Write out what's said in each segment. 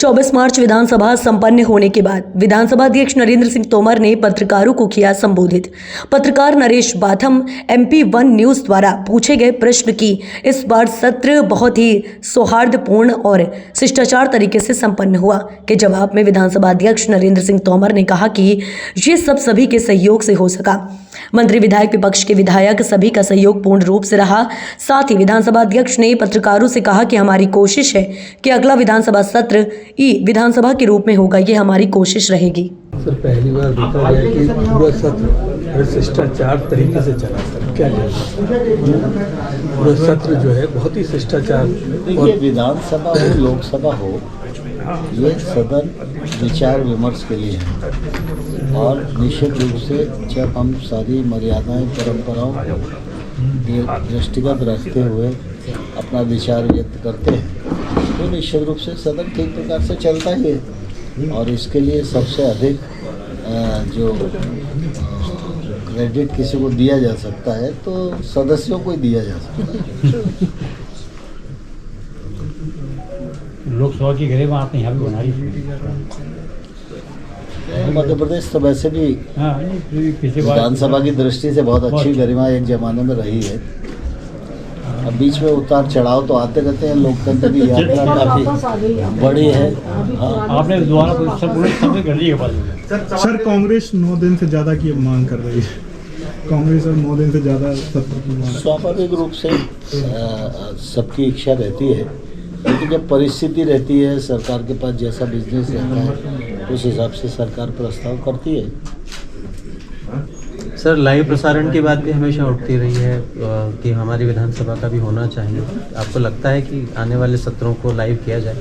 24 मार्च विधानसभा संपन्न होने के बाद विधानसभा अध्यक्ष नरेंद्र सिंह तोमर ने पत्रकारों को किया संबोधित। पत्रकार नरेश बाथम MP1 न्यूज द्वारा पूछे गए प्रश्न की इस बार सत्र बहुत ही सौहार्दपूर्ण और शिष्टाचार तरीके से संपन्न हुआ के जवाब में विधानसभा अध्यक्ष नरेंद्र सिंह तोमर ने कहा कि ये सब सभी के सहयोग से हो सका। मंत्री विधायक विपक्ष के विधायक सभी का सहयोग पूर्ण रूप से रहा। साथ ही विधानसभा अध्यक्ष ने पत्रकारों से कहा कि हमारी कोशिश है कि अगला विधानसभा सत्र ई विधानसभा के रूप में होगा, ये हमारी कोशिश रहेगी। सर पहली बार देखा गया कि पूरा सत्र शिष्टाचार तरीके से चला। सर क्या पूरा सत्र जो है बहुत ही शिष्टाचार। देखिए, विधानसभा हो लोकसभा हो, ये सदन विचार विमर्श के लिए है और निश्चित रूप से जब हम सारी मर्यादाएं परंपराओं को दृष्टिगत रखते हुए अपना विचार व्यक्त करते हैं तो निश्चित रूप से सदन ठीक प्रकार से चलता ही है। और इसके लिए सबसे अधिक जो क्रेडिट किसी को दिया जा सकता है तो सदस्यों को ही दिया जा सकता है। लोकसभा की गरिमा आपने यहाँ भी बनाई। मध्य प्रदेश तो वैसे भी विधानसभा की दृष्टि से बहुत अच्छी गरिमा एक जमाने में रही है। अब बीच में उतार चढ़ाव तो आते रहते हैं। लोकतंत्र की यात्रा काफी बड़ी है। आपने दोबारा कर दी सर कांग्रेस 9 दिन से ज़्यादा की मांग कर रही है। कांग्रेस और 9 दिन से ज़्यादा सत्र की मांग। स्वाभाविक रूप से सबकी इच्छा रहती है, लेकिन जब परिस्थिति रहती है, सरकार के पास जैसा बिजनेस रहता है उस हिसाब से सरकार प्रस्ताव करती है। सर लाइव प्रसारण की बात भी हमेशा उठती रही है कि हमारी विधानसभा का भी होना चाहिए। आपको लगता है कि आने वाले सत्रों को लाइव किया जाए?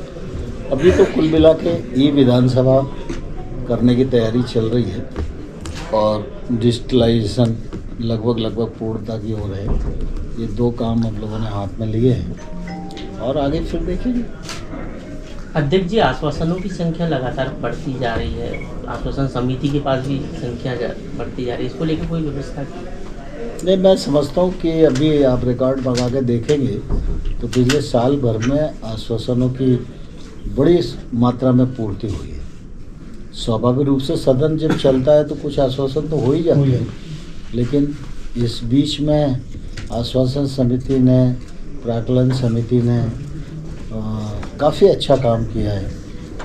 अभी तो कुल मिला के ये विधानसभा करने की तैयारी चल रही है और डिजिटलाइजेशन लगभग पूर्णता की ओर है। ये 2 काम हम लोगों ने हाथ में लिए हैं और आगे फिर देखेंगे। अध्यक्ष जी, आश्वासनों की संख्या लगातार बढ़ती जा रही है। आश्वासन समिति के पास भी संख्या बढ़ती जा रही है, इसको लेकर कोई व्यवस्था की? नहीं, मैं समझता हूँ कि अभी आप रिकॉर्ड मंगा के देखेंगे तो पिछले साल भर में आश्वासनों की बड़ी मात्रा में पूर्ति हुई है। स्वाभाविक रूप से सदन जब चलता है तो कुछ आश्वासन तो हो ही जाते हैं, लेकिन इस बीच में आश्वासन समिति ने, प्राक्कलन समिति ने काफ़ी अच्छा काम किया है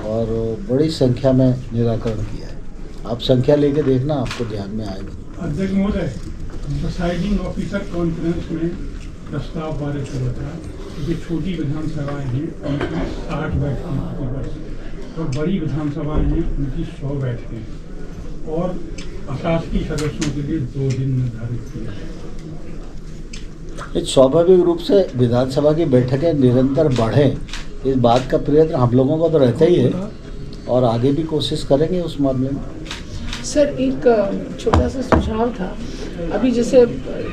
और बड़ी संख्या में निराकरण किया है। आप संख्या लेके देखना, आपको ध्यान में आएगा। अध्यक्ष महोदय, प्रिसाइडिंग ऑफिसर कॉन्फ्रेंस में प्रस्ताव पारित हुआ था कि छोटी विधानसभाएं हैं उनकी 60 बैठकें और बड़ी विधानसभाएं हैं उनकी 100 बैठकें और अशासकीय सदस्यों के लिए 2 दिन निर्धारित किया। स्वाभाविक रूप से विधानसभा की बैठकें निरंतर बढ़ें, इस बात का प्रयत्न हम लोगों का तो रहता ही है और आगे भी कोशिश करेंगे उस मामले में। सर एक छोटा सा सुझाव था। अभी जैसे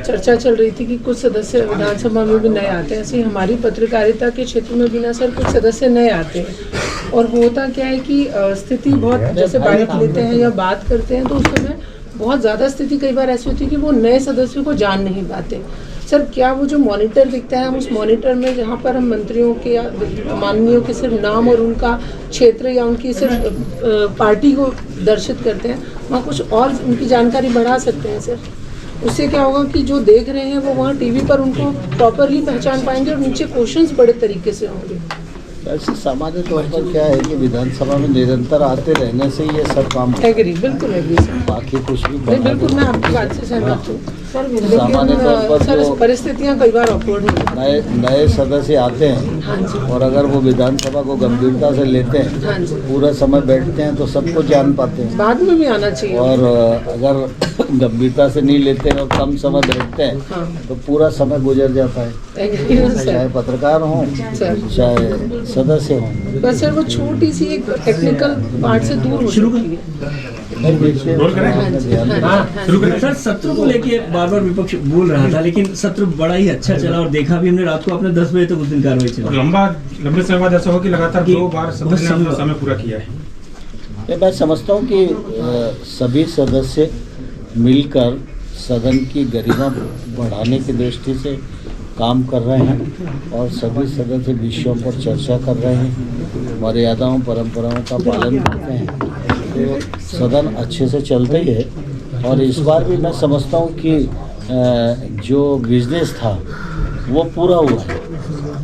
चर्चा चल रही थी कि कुछ सदस्य विधानसभा में भी नए आते हैं, ऐसे हमारी पत्रकारिता के क्षेत्र में भी ना सर कुछ सदस्य नए आते हैं और होता क्या है कि स्थिति बहुत, जैसे बाइट लेते हैं या बात करते हैं तो उस समय बहुत ज़्यादा स्थिति कई बार ऐसी होती है कि वो नए सदस्यों को जान नहीं पाते। सर क्या वो जो मॉनिटर दिखता है, हम उस मॉनिटर में जहाँ पर हम मंत्रियों के या माननीयों के सिर्फ नाम और उनका क्षेत्र या उनकी सिर्फ पार्टी को दर्शित करते हैं, वहाँ कुछ और उनकी जानकारी बढ़ा सकते हैं सर? उससे क्या होगा कि जो देख रहे हैं वो वहाँ टीवी पर उनको प्रॉपरली पहचान पाएंगे और नीचे क्वेश्चंस बड़े तरीके से होंगे। ऐसे सामान्य तौर पर क्या है कि विधानसभा में निरंतर आते रहने से ये सब काम एग्री, बिल्कुल एग्री सर। बाकी कुछ भी बिल्कुल मैं आपकी बात से सहमत हूँ सर। सामान्य तौर पर सर जो परिस्थितियाँ कई बार ऑकवर्ड होती नए सदस्य आते हैं और अगर वो विधानसभा को गंभीरता से लेते हैं, पूरा समय बैठते हैं तो सबको जान पाते हैं। बाद में भी आना चाहिए। और अगर गंभीरता से नहीं लेते हैं और कम समय बैठते हैं तो पूरा समय गुजर जाता है, चाहे पत्रकार हों चाहे सदस्य हों। बस सर वो छोटी सी एक टेक्निकल पार्ट से दूर हो चुकी है। सर सत्र को लेके बार बार विपक्ष बोल रहा था, लेकिन सत्र बड़ा ही अच्छा चला और देखा भी हमने रात को आपने 10 बजे तक उस दिन कार्रवाई चली। लंबे समय बाद ऐसा हो कि लगातार 2 बार सत्र ने अपना समय पूरा किया है। मैं समझता हूँ कि सभी सदस्य मिलकर सदन की गरिमा बढ़ाने की दृष्टि से काम कर रहे हैं और सभी सदस्य विषयों पर चर्चा कर रहे हैं, मर्यादाओं परंपराओं का पालन करते हैं, तो सदन अच्छे से चलता ही है। और इस बार भी मैं समझता हूँ कि जो बिजनेस था वो पूरा हुआ है,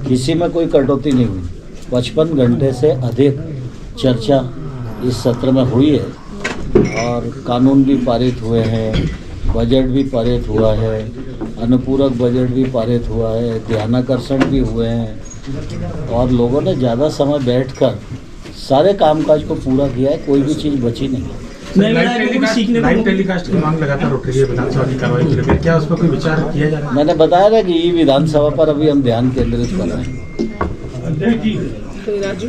किसी में कोई कटौती नहीं हुई। 55 घंटे से अधिक चर्चा इस सत्र में हुई है और कानून भी पारित हुए हैं, बजट भी पारित हुआ है, अनुपूरक बजट भी पारित हुआ है, ध्यानाकर्षण भी हुए हैं और लोगों ने ज़्यादा समय बैठकर सारे कामकाज को पूरा किया है, कोई भी चीज़ बची नहीं है। लाइव टेलीकास्ट की मांग लगातार उठ रही है विधानसभा की कार्रवाई को लेकर, क्या उस पर कोई विचार किया जा रहा है? मैंने बताया ना कि ये विधानसभा पर अभी हम ध्यान केंद्रित कर रहे हैं। अध्यक्ष जी,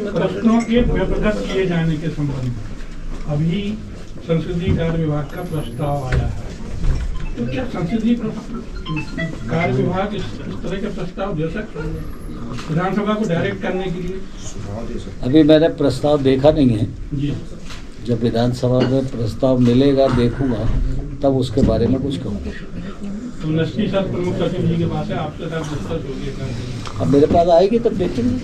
प्रश्नों के व्यपगत किए जाने के संबंध में अभी संसदीय कार्य विभाग का प्रस्ताव आया है, तो क्या संसदीय कार्य विभाग इस तरह के प्रस्ताव दे सकता है विधानसभा को डायरेक्ट करने के लिए? अभी मैंने प्रस्ताव देखा नहीं है, जी, जब विधानसभा में प्रस्ताव मिलेगा देखूंगा तब उसके बारे में कुछ कहूँगा। तो नस्ती सर प्रमुख सचिव जी के पास है, आपके साथ डिस्कस होगी? अब मेरे पास आएगी तब देखेंगे।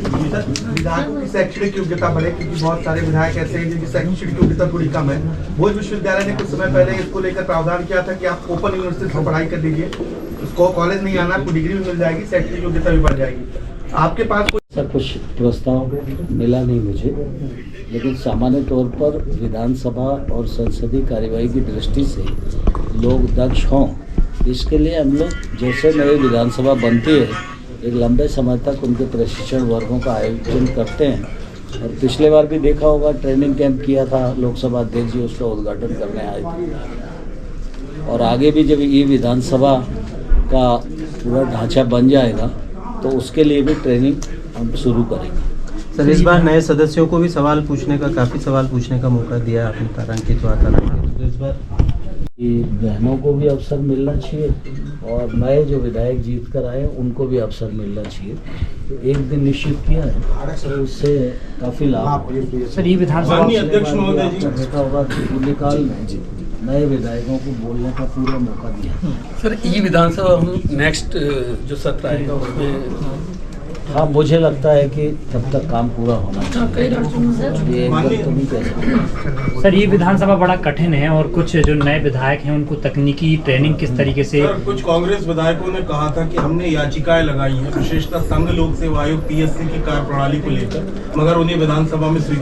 विधायकों की शैक्षणिक योग्यता बढ़े, क्योंकि बहुत सारे विधायक ऐसे हैं जिनकी शैक्षणिक योग्यता थोड़ी कम है। भोज विश्वविद्यालय ने कुछ समय पहले इसको लेकर प्रावधान किया था कि आप ओपन यूनिवर्सिटी से पढ़ाई कर लीजिए, उसको कॉलेज नहीं आना, आपको डिग्री भी मिल जाएगी, शैक्षणिक योग्यता भी बढ़ जाएगी। आपके पास सर कुछ प्रस्ताव मिला नहीं मुझे, लेकिन सामान्य तौर पर विधानसभा और संसदीय कार्यवाही की दृष्टि से लोग दक्ष हों, इसके लिए हम लोग जैसे नई विधानसभा बनती है एक लंबे समय तक उनके प्रशिक्षण वर्गों का आयोजन करते हैं। और पिछले बार भी देखा होगा ट्रेनिंग कैंप किया था, लोकसभा अध्यक्ष जी उसका उद्घाटन करने आए थे। और आगे भी जब ये विधानसभा का पूरा ढांचा बन जाएगा तो उसके लिए भी ट्रेनिंग हम शुरू करेंगे। सर इस बार नए सदस्यों को भी सवाल पूछने का, काफ़ी सवाल पूछने का मौका दिया आपने, तारांकित वातावरण, तो इस बार कि बहनों को भी अवसर मिलना चाहिए और नए जो विधायक जीत कर आए उनको भी अवसर मिलना चाहिए। तो एक दिन निश्चित किया है तो उससे काफ़ी लाभ। सर ये विधानसभा अध्यक्ष महोदय जी देखा होगा कि पूर्णकाल में नए विधायकों को बोलने का पूरा मौका दिया। सर ई विधानसभा हम नेक्स्ट जो सत्र आएगा उसमें हाँ मुझे लगता है कि तब तक काम पूरा होना चाहिए, ये एकदम तो नहीं कह सकते। सर ये विधानसभा बड़ा कठिन है और कुछ जो नए विधायक हैं उनको तकनीकी ट्रेनिंग किस तरीके से? सर कुछ कांग्रेस विधायकों ने कहा था कि हमने याचिकाएं लगाई हैं विशेषतः संघ लोक सेवा आयोग PSC की कार्यप्रणाली को लेकर, मगर उन्हें विधानसभा में